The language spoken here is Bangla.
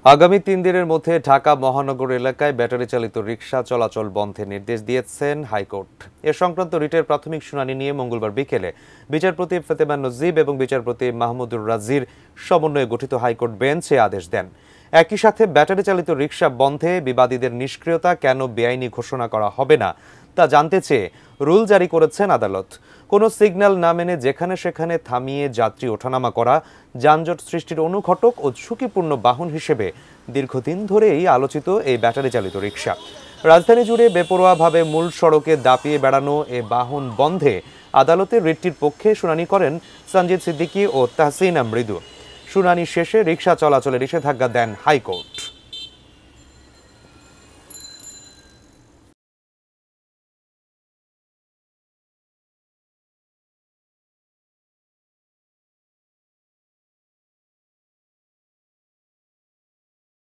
আগামী ৩ দিনের মধ্যে ঢাকা মহানগর এলাকায় ব্যাটারি চালিত রিকশা চলাচল বন্ধের নির্দেশ দিয়েছেন হাইকোর্ট। এ সংক্রান্ত রিটের প্রাথমিক শুনানি নিয়ে মঙ্গলবার বিকেলে বিচারপতি ফাতেমা নজিব এবং বিচারপতি মাহমুদুর রাজির সমন্বয়ে গঠিত হাইকোর্ট বেঞ্চ এ আদেশ দেন। একই সাথে ব্যাটারি চালিত রিকশা বন্ধে বিবাদীদের নিষ্ক্রিয়তা কেন বেআইনি ঘোষণা করা হবে না তা জানতে চেয়ে রুল জারি করেছেন আদালত। কোনো সিগন্যাল না মেনে যেখানে সেখানে থামিয়ে যাত্রী ওঠানামা করা যানজট সৃষ্টির অনুঘটক ও ঝুঁকিপূর্ণ বাহন হিসেবে দীর্ঘদিন ধরেই আলোচিত এই ব্যাটারি চালিত রিকশা। রাজধানী জুড়ে বেপরোয়াভাবে মূল সড়কে দাপিয়ে বেড়ানো এ বাহন বন্ধে আদালতের রিটটির পক্ষে শুনানি করেন সঞ্জিদ সিদ্দিকী ও তাহসিনা মৃদু। শুনানি শেষে রিকশা চলাচলে নিষেধাজ্ঞা দেন হাইকোর্ট।